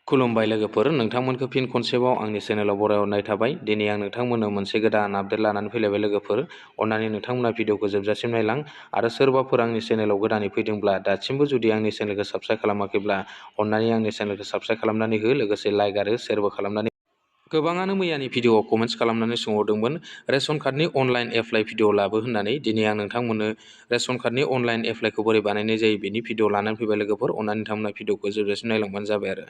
खुलुमबाय लोगोफोर, नोंथांमोनखौ फिन खनसेबाव आंनि चेनेलाव बरायहरनाय थाबाय। दिनै आं नोंथांमोननो मोनसे गोदान आपडेट लानानै फैलायबाय लोगोफोर। अन्नानै नोंथांमोना भिडिअखौ जोबजासिम नायलां आरो सोरबाफोर आंनि चेनेलाव गोदानै फैदोंब्ला दासिमबो जुदि आंनि चेनेलखौ साबस्क्राइब खालामाखैब्ला अन्नानै आंनि चेनेलखौ साबस्क्राइब खालामनानै हो, लोगोसे लाइक आरो शेयारबो खालामनानै। गोबाङानो मैयानि भिडिअआव कमेन्ट्स खालामनानै सोंहरदोंमोन रेशन कार्डनि अनलाइन एप्लाइ भिडिअ लाबो होननानै। दिनै आं नोंथांमोननो रेशन कार्डनि अनलाइन एप्लाइखौ बोरै बानायनाय जायो बेनि भिडिअ लानानै फैबाय लोगोफोर। अन्नानै नोंथांमोना भिडिअखौ जोबजासिम नायलांबानो जाबाय आरो।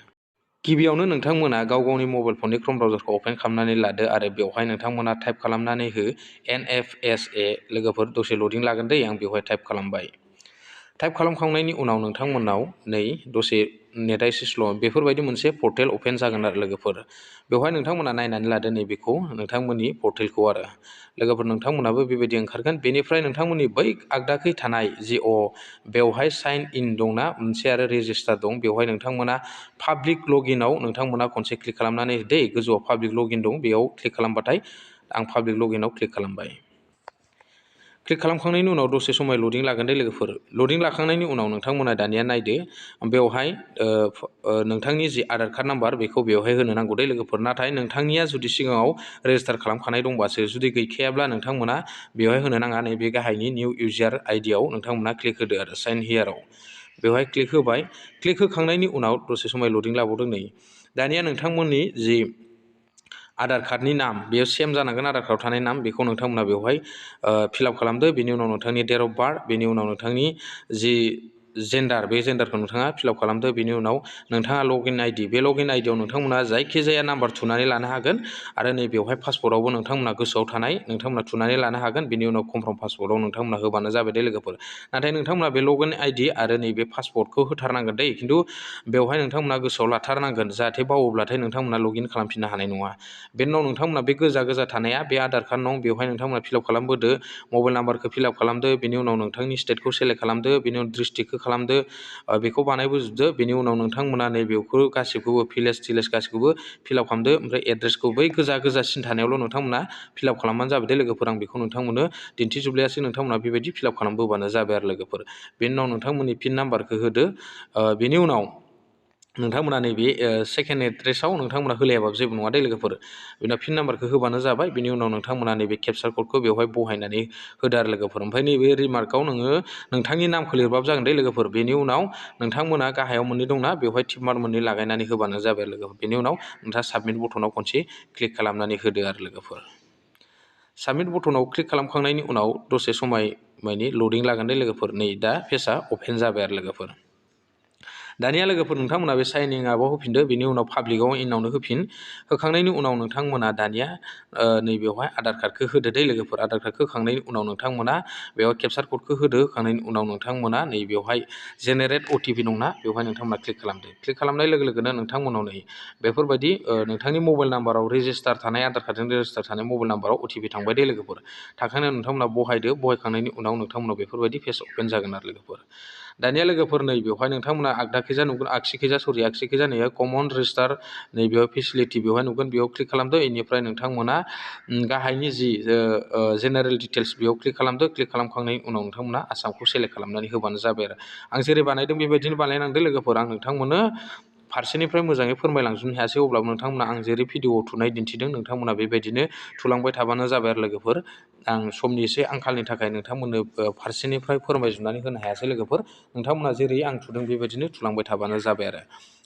गिबियावनो नोंथांमोना गावनि मबाइल फननि क्रोम ब्राउजारखौ अपेन खालामनानै लादो आरो बेवहाय नोंथांमोना टाइप खालामनानै हो NFSA। लोगोफोर दसे लडिं लागोन दै, आं बेवहाय टाइप खालामबाय। टाइप खालामखांनायनि उनाव नोंथांमोनाव नै दसे नेटआ एसे स्ल' बेफोरबायदि मोनसे पर्टेल अपेन जागोन आरो लोगोफोर। बेवहाय नोंथांमोना नायनानै लादो नैबेखौ नोंथांमोननि पर्टेलखौ आरो लोगोफोर। नोंथांमोनाबो बेबायदि ओंखारगोन। बेनिफ्राय नोंथांमोननि बै आगदाखै थानाय जि बेवहाय साइन इन दंना मोनसे आरो रेजिस्टार दं, बेवहाय नोंथांमोना पाब्लिक लगइनआव नोंथांमोना खनसे क्लिक खालामनानै दै, गोजौआव पाब्लिक लगइन दं बेयाव क्लिक खालामबाथाय आं पाब्लिक लगइनआव क्लिक खालामबाय। क्लिक खालामखांनायनि उनाव दसे समाय लडिं लागोन दे लोगोफोर। लडिं लाखांनायनि उनाव नोंथांमोना दानिया नायदो बेवहाय नोंथांनि जि आधार कार्ड नाम्बार बेखौ बेवहाय होनो नांगौ दे लोगोफोर। नाथाय नोंथांनिया जुदि सिगाङाव रेजिस्टार खालामखानाय दंबासो, जुदि गैखायाब्ला नोंथांमोना बेवहाय होनो नाङा। नैबे गाहायनि निउ इउजार आइडियाव नोंथांमोना क्लिक होदो आरो साइन हियाराव बेवहाय क्लिक होबाय। क्लिक होखांनायनि उनाव दसे समाय लडिं लाबावदों नै। दानिया नोंथांमोननि जि आधार कार्डनि नाम बेयो सेम जानांगोन, आधार कार्डआव थानाय नाम बेखौ नोंथांमोना बेवहाय फिलआप खालामदो। बेनि उनाव नोंथांनि डेट अफ बार्थ, बेनि उनाव नोंथांनि जि जेन्डार बे जेन्डारखौ नोंथाङा फिलआप खालामदो। बेनि उनाव नोंथाङा लगइन आइडि, बे लगइन आइडियाव नोंथांमोना जायखिजाया नाम्बार थुनानै लानो हागोन आरो नै बेवहाय पासपर्टआवबो नोंथांमोना गोसोआव थानाय नोंथांमोना थुनानै लानो हागोन। बेनि उनाव कनफार्म पासपर्टआव नोंथांमोना होबानो जाबाय दे लोगोफोर। नाथाय नोंथांमोना बे लगइन आइडि आरो नैबे पासपर्टखौ होथारनांगोन दै, खिन्थु बेवहाय नोंथांमोना गोसोआव लाथारनांगोन, जाहाथे बावोब्लाथाय नोंथांमोना लगइन खालामफिननो हानाय नङा। बेनि उनाव नोंथांमोना बे गोजा गोजा थानाया बे आधार कार्ड नं, बेवहाय नोंथांमोना फिलआप खालामबोदो। मबाइल नाम्बारखौ फिलआप खालामदो, बेनि उनाव नोंथांनि स्टेटखौ सेलेक्ट खालामदो, बेनि उनाव डिस्ट्रिक्टखौ खालामदो, बेखौ बानायबोजोबदो। बेनि उनाव नोंथांमोना नैबेखौ गासिखौबो भिलेज थिलेज गासिखौबो फिलआप खालामदो। ओमफ्राय एड्रेसखौ बै गोजा गोजा सिन थानायावल' नोंथांमोना फिलआप खालामबानो जाबाय दे लोगोफोर। आं बेखौ नोंथांमोननो दिन्थिजोबलायासै, नोंथांमोना बेबायदि फिलआप खालामबोबानो जाबाय आरो लोगोफोर। बेनि उनाव नोंथांमोननि पिन नाम्बारखौ होदो। बेनि उनाव नोंथांमोना नैबे सेकेन्ड एड्रेसाव नोंथांमोना होलायाबाबो जेबो नङा दे लोगोफोर। बेनि उनाव पिन नाम्बारखौ होबानो जाबाय। बेनि उनाव नोंथांमोना नैबे केपचार क'डखौ बेवहाय बहायनानै होदो आरो लोगोफोर। ओमफ्राय नैबे रिमार्कआव नोङो नोंथांनि नामखौ लिरबाबो जागोन दे लोगोफोर। बेनि उनाव नोंथांमोना गाहायाव मोननै दंना बेवहाय टिक मार्क मोननै लागायनानै होबानो जाबाय आरो लोगोफोर। बेनि उनाव नोंथाङा साबमिट बटनाव खनसे क्लिक खालामनानै होदो आरो लोगोफोर। साबमिट बटनाव क्लिक खालामखांनायनि उनाव दसे समाय माने लडिं लागोन दे लोगोफोर। नै दा पेजआ अपेन जाबाय आरो लोगोफोर। दानिया लोगोफोर नोंथांमोना बे साइनिं आपआव होफिनदो, बेनि उनाव पाब्लिकआव इनावनो होफिन। होखांनायनि उनाव नोंथांमोना दानिया नैबेवहाय आधार कार्डखौ होदो दे लोगोफोर। आधार कार्डखौ होखांनायनि उनाव नोंथांमोना बेवहाय केपचार क'डखौ होदो। होखांनायनि उनाव नोंथांमोना नैबेवहाय जेनेरेट OTP दंना बेवहाय नोंथांमोना क्लिक खालामदो। क्लिक खालामनाय लोगो लोगोनो नोंथांमोनाव नै बेफोरबायदि नोंथांनि मबाइल नाम्बाराव रेजिस्टार थानाय आधार कार्डजों रेजिस्टार थानाय मबाइल नाम्बाराव OTP थांबाय दे लोगोफोर। थांखांनायनि उनाव नोंथांमोना बहायदो। बहायखांनायनि उनाव नोंथांमोनाव बेफोरबायदि पेज अपेन जागोन आरो लोगोफोर। दानिया लोगोफोर नै बेवहाय नोंथांमोना आगदाखैजा नुगोन, आगसिखैजा नैयो कमन रेजिस्टार, नैबेयाव फेसिलिटि बेवहाय नुगोन, बेयाव क्लिक खालामदो। बेनिफ्राय नोंथांमोना गाहायनि जि जेनेरेल डिटेल्स बेयाव क्लिक खालामदो। क्लिक खालामखांनायनि उनाव नोंथांमोना आसामखौ सेलेक्ट खालामनानै होबानो जाबाय आरो। आं जेरै बानायदों बेबायदिनो बानायनांदो लोगोफोर। आं नोंथांमोननो फारसेनिफ्राय मोजाङै फोरमायलांजोबनो हायासै, अब्लाबो नोंथांमोना आं जेरै भिडिअआव थुनाय दिन्थिदों नोंथांमोना बेबायदिनो थुलांबाय थाबानो जाबाय आरो लोगोफोर। आं समनि एसे आंखालनि थाखाय नोंथांमोननो फारसेनिफ्राय फोरमायजोबनानै होनो हायासै लोगोफोर। नोंथांमोना जेरै आं थुदों बेबायदिनो थुलांबाय थाबानो जाबाय आरो।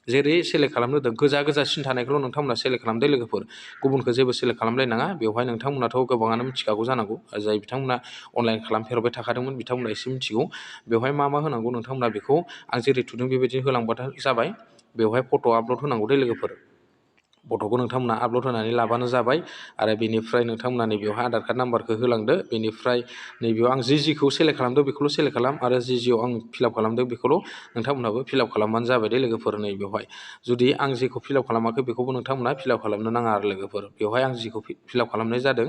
जेरै सेलेक्ट खालामनो होदों गोजा गोजा सिन थानायखौल' नोंथांमोना सेलेक्ट खालामदो लोगोफोर। गुबुनखौ जेबो सेलेक्ट खालामलायनाङा। बेवहाय नोंथांमोनाथ' गोबाङानो मिथिखागौ जानांगौ, जाय बिथांमोना अनलाइन खालामफेरबाय थाखादोंमोन बिथांमोना एसे मिथिगौ। बेवहाय मा मा होनांगौ नोंथांमोना बेखौ आं जेरै थुदों बेबायदिनो होलांबानो जाबाय। बेवहाय फट' आपल'ड होनांगौ दे लोगोफोर। फट'खौ नोंथांमोना आपल'ड होनानै लाबानो जाबाय। आरो बेनिफ्राय नोंथांमोना नैबेवहाय आधार कार्ड नाम्बारखौ होलांदो। बेनिफ्राय नैबेयाव आं जिखौ सेलेक्ट खालामदों बेखौल' सेलेक्ट खालाम, आरो जिआव आं फिलआप खालामदों बेखौल' नोंथांमोनाबो फिलआप खालामबानो जाबाय दे लोगोफोर। नैबेवहाय जुदि आं जेखौ फिलआप खालामाखै बेखौबो नोंथांमोना फिलआप खालामनो नाङा आरो लोगोफोर। बेवहाय आं जिखौ फिलआप खालामनाय जादों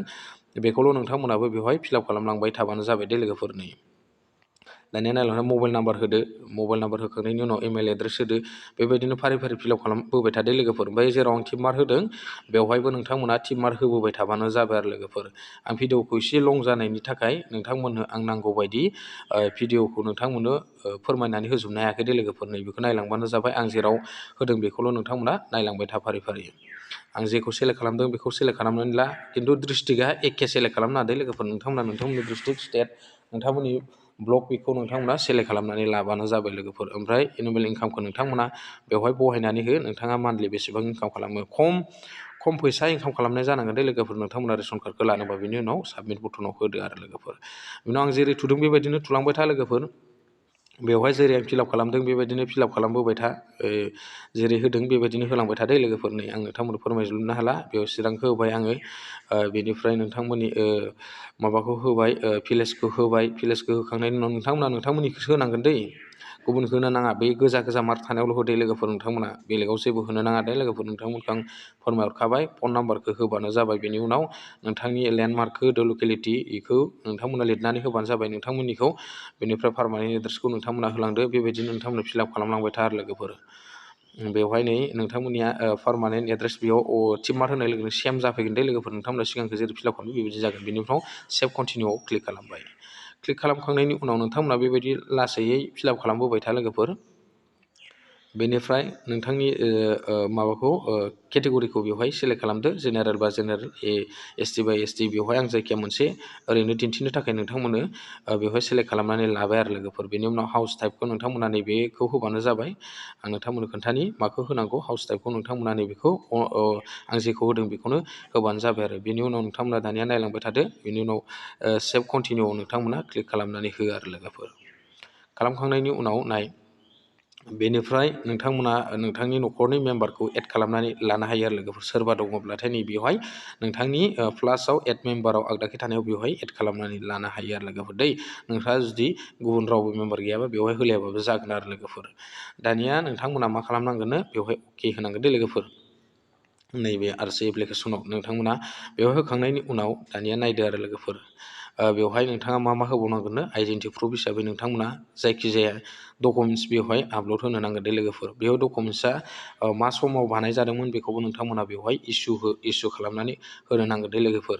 बेखौल' नोंथांमोनाबो बेवहाय फिलआप खालामलांबाय थाबानो जाबाय दे लोगोफोर। नै दानिया नायलांना मबाइल नाम्बार होदो, मबाइल नाम्बार होखांनायनि उनाव इमेल एड्रेस होदो, बेबायदिनो फारि फारि फिलआप खालामबोबाय थादो लोगोफोर। ओमफ्राय जेराव आं टिक मार्क होदों बेवहायबो नोंथांमोना टिक मार्क होबोबाय थाबानो जाबाय आरो लोगोफोर। आं भिडिअखौ एसे लं जानायनि थाखाय नोंथांमोननो आं नांगौ बायदि भिडिअखौ नोंथांमोननो फोरमायनानै होजोबनो हायाखै दे लोगोफोर। नैबेखौ नायलांबानो जाबाय, आं जेराव होदों बेखौल' नोंथांमोना नायलांबाय था फारि फारि। आं जेखौ सेलेक्ट खालामदों बेखौ सेलेक्ट खालामनानै ला, खिन्थु डिस्ट्रिक्टआ एखे सेलेक्ट खालामनो हादों लोगोफोर। नोंथांमोना नोंथांमोननि डिस्ट्रिक्ट, स्टेट, नोंथांमोननि ब्लक बेखौ नोंथांमोना सेलेक्ट खालामनानै लाबानो जाबाय लोगोफोर। ओमफ्राय एनुवेल इनकामखौ नोंथांमोना बेवहाय बहायनानै हो, नोंथाङा मान्थलि बेसेबां इनकाम खालामो। खम फैसा इनकाम खालामनाय जानांगोन दे लोगोफोर नोंथांमोना रेशन कार्डखौ लानोबा। बिनि उनाव साबमिट बटनाव होदो आरो लोगोफोर। बिनि उनाव आं जेरै थुदों बेबायदिनो थुलांबाय था लोगोफोर। बेवहाय जेरै आं फिलआप खालामदों बेबायदिनो फिलआप खालामबोबाय था, जेरै होदों बेबायदिनो होलांबाय थादो लोगोफोर। नै आं नोंथांमोननो फोरमायजोबनो हाला, बेयाव चिरांखौ होबाय आङो, बेनिफ्राय नोंथांमोननि माबाखौ होबाय, भिलेजखौ होबाय। भिलेजखौ होखांनायनि उनाव नोंथांमोना नोंथांमोननिखौसो होनांगोन दै, गुबुनखौ होनो नाङा। बे गोजा मार्क थानायावल' होदो लोगोफोर नोंथांमोना, बेलेगाव जेबो होनो नाङा दे लोगोफोर। नोंथांमोनखौ आं फोरमायहरखाबाय, फन नाम्बारखौ होबानो जाबाय। बेनि उनाव नोंथांनि लेन्डमार्कखौ होदो, लकेलिटि बेखौ नोंथांमोना लिरनानै होबानो जाबाय नोंथांमोननिखौ। बेनिफ्राय पारमानेन्ट एड्रेसखौ नोंथांमोना होलांदो, बेबायदिनो नोंथांमोना फिलआप खालामलांबाय था आरो लोगोफोर। बेवहाय नै नोंथांमोननिया पारमानेन्ट एड्रेस बेयाव टिक मार्क होनाय लोगोनो सेम जाफैगोन दे लोगोफोर। नोंथांमोना सिगांखौ जेरै फिलआप खालामो बेबायदि जागोन। बेनि उनाव सेभ कन्टिनिउआव क्लिक खालामबाय। क्लिक खालामखांनायनि उनाव नोंथांमोना बेबायदि लासैयै फिलआप खालामबोबाय था लोगोफोर। बेनिफ्राय नोंथांनि माबाखौ केटेगरिखौ बेवहाय सेलेक्ट खालामदो, जेनेरेल बा जेनेरेल, एसटि बा एसटि। बेवहाय आं जायखिया मोनसे ओरैनो दिन्थिनो थाखाय नोंथांमोननो बेवहाय सेलेक्ट खालामनानै लाबाय आरो लोगोफोर। बेनि उनाव हाउस टाइपखौ नोंथांमोना नैबेखौ होबानो जाबाय। आं नोंथांमोननो खोन्थानि माखौ होनांगौ। हाउस टाइपखौ नोंथांमोना नैबेखौ आं जेखौ होदों बेखौनो होबानो जाबाय आरो। बेनि उनाव नोंथांमोना दानिया नायलांबाय थादो। बेनि उनाव सेभ कन्टिनिउआव नोंथांमोना क्लिक खालामनानै हो आरो लोगोफोर। खालामखांनायनि उनाव नाय, बेनिफ्राय नोंथांमोना नोंथांनि न'खरनि मेम्बारखौ एड खालामनानै लानो हायो आरो लोगोफोर। सोरबा दङब्लाथाय नैबेवहाय नोंथांनि प्लासआव एड मेम्बाराव आगदाखि थानायाव बेवहाय एड खालामनानै लानो हायो आरो लोगोफोर दै। नोंथाङा जुदि गुबुन रावबो मेम्बार गैयाबा बेवहाय होलायाबाबो जागोन आरो लोगोफोर। दानिया नोंथांमोना मा खालामनांगोननो, बेवहाय अके होनांगोन दे लोगोफोर। नैबे आरसि एप्लिकेसनाव नोंथांमोना बेवहाय होखांनायनि उनाव दानिया नायदो आरो लोगोफोर। बेवहाय नोंथाङा मा होबावनांगोननो, आइडेन्टि प्रुफ हिसाबै नोंथांमोना जायखिजाया डकुमेन्ट्स बेवहाय आपल'ड होनो नांगोन दे लोगोफोर। बेयाव डकुमेन्ट्सआ मा समाव बानाय जादोंमोन बेखौबो नोंथांमोना बेवहाय इसु खालामनानै होनो नांगोन दे लोगोफोर।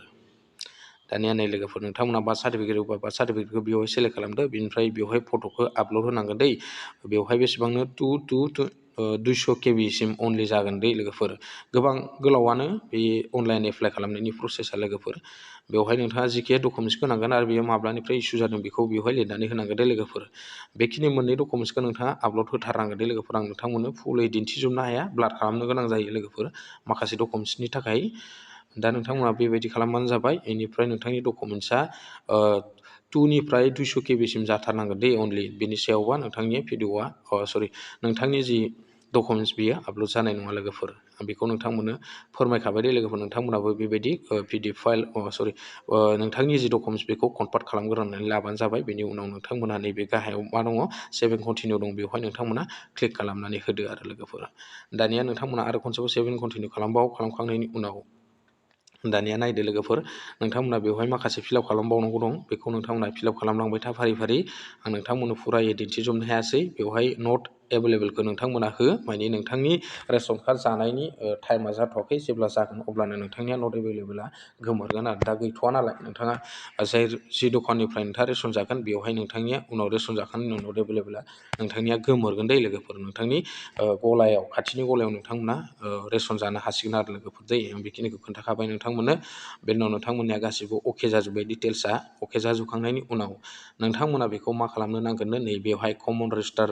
दानिया नै लोगोफोर नोंथांमोना बार्थ सार्टिफिकेट होबा बार्थ सार्टिफिकेटखौ बेवहाय सेलेक्ट खालामदो। बेनिफ्राय बेवहाय फट'खौ आपल'ड होनांगोन दै। बेवहाय बेसेबांनो 200 केबिसिम अनलि जागोन दै लोगोफोर। गोबां गोलावानो बे अनलाइन एप्लाइ खालामनायनि प्रसेसा लोगोफोर। बेवहाय नोंथाङा जिखिया डकुमेन्ट्सखौ होनांगोन आरो बेयो माब्लानिफ्राय इसु जादों बेखौ बेवहाय लिरनानै होनांगोन दे लोगोफोर। बेखिनि मोननै डकुमेन्ट्सखौ नोंथाङा आपल'ड होथारनांगोन दे लोगोफोर। आं नोंथांमोननो फुलै दिन्थिजोबनो हाया, ब्लार खालामनो गोनां जायो लोगोफोर माखासे डकुमेन्ट्सनि थाखाय। दा नोंथांमोना बेबायदि खालामबानो जाबाय। बेनिफ्राय नोंथांनि डकुमेन्ट्सआ 2निफ्राय 200 केबिसिम जाथारनांगोन दे अनलि। बेनि सायावबा नोंथांनि भिडिअआ नोंथांनि जि डकुमेन्ट्स बियो आपल'ड जानाय नङा लोगोफोर। आं बेखौ नोंथांमोननो फोरमायखाबाय दे लोगोफोर। नोंथांमोनाबो बेबायदि PDF फाइल नोंथांनि जि डकुमेन्ट्स बेखौ कनभार्ट खालामग्रोनानै लाबानो जाबाय। बेनि उनाव नोंथांमोना नैबे गाहायाव मा दङ, सेभ एन्ड कन्टिनिउ दं, बेवहाय नोंथांमोना क्लिक खालामनानै होदो आरो लोगोफोर। दानिया नोंथांमोना आरो खनसेबाव सेभ एन्ड कन्टिनिउ खालामखांनायनि उनाव दानिया नायदो लोगोफोर, नोंथांमोना बेवहाय माखासे फिलआप खालामबावनांगौ दं। बेखौ नोंथांमोना फिलआप खालामलांबाय था फारि फारि। आं नोंथांमोननो फुरायै दिन्थिजोबनो हायासै। बेवहाय नट एभेलेबेलखौ नोंथांमोना हो, माने नोंथांनि रेशन कार्ड जानायनि टाइमा जाथ'वाखै। जेब्ला जागोन अब्लानो नोंथांनिया नट एभेलेबेला गोमोरगोन आरो। दा गैथ'वा नालाय नोंथाङा जि दखाननिफ्राय नोंथाङा रेशन जागोन बेवहाय नोंथांनिया उनाव रेशन जाखांनायनि उनाव नट एभेलेबेला नोंथांनिया गोमोरगोन दै लोगोफोर। नोंथांनि गलायाव, खाथिनि गलायाव नोंथांमोना रेशन जानो हासिगोन आरो लोगोफोर दै। आं बेखिनिखौ खोन्थाखाबाय नोंथांमोननो। बेनि उनाव नोंथांमोननिया गासिबो अके जाजोब्बाय, डिटेल्सआ अके जाजोबखांनायनि उनाव नोंथांमोना बेखौ मा खालामनो नांगोननो, नैबेवहाय कमन रेजिस्टार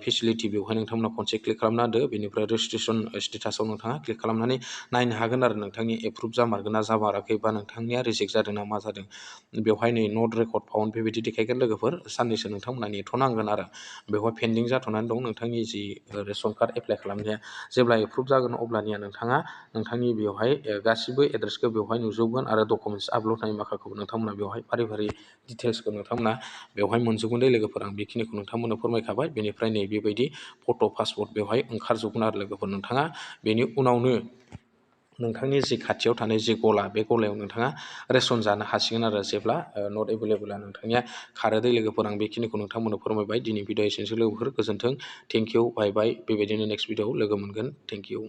फेसिलिटि बेवहाय नोंथांमोना खनसे क्लिक खालामना होदो। बेनिफ्राय रेजिस्ट्रेसन स्टेटासाव नोंथाङा क्लिक खालामनानै नायनो हागोन आरो नोंथांनि एप्रुभ जामारगोन ना जामाराखै, बा नोंथांनिया रिजेक्ट जादों ना मा जादों। बेवहाय नै नट रेकर्ड फाउन्ड बेबायदि देखायगोन लोगोफोर। साननैसो नोंथांमोना नेथ'नांगोन आरो। बेवहाय पेन्डिं जाथ'नानै दं नोंथांनि जि रेशन कार्ड एप्लाइ खालामनाया। जेब्ला एप्रुभ जागोन अब्लानिया नोंथाङा नोंथांनि बेवहाय गासिबो एड्रेसखौ बेवहाय नुजोबगोन आरो डकुमेन्ट्स आपल'ड होनाय माखाखौ नोंथांमोना बेवहाय फारि फारि डिटेल्सखौ नोंथांमोना बेवहाय मोनजोबगोन दे लोगोफोर। आं बेखिनिखौ नोंथांमोननो फोरमायखाबाय। बेनिफ्राय नै बेबायदि फट' पासपर्ट बेवहाय ओंखारजोबगोन आरो लोगोफोर। नोंथाङा बेनि उनावनो नोंथांनि जि खाथियाव थानाय जि गला बे गलायाव नोंथाङा रेसन जानो हासिगोन आरो जेब्ला नट एभेलेबोला नोंथांनिया खारो दै लोगोफोर आं बेखिनिखौ नोंथांमोननो फोरमायबाय दिनै भिडिअ एसेनोसै लोगोफोर गोजोन्थों थेंक इउ बाय बाय बेबायदिनो नेक्स्ट भिडिअआव लोगो मोनगोन थेंक इउ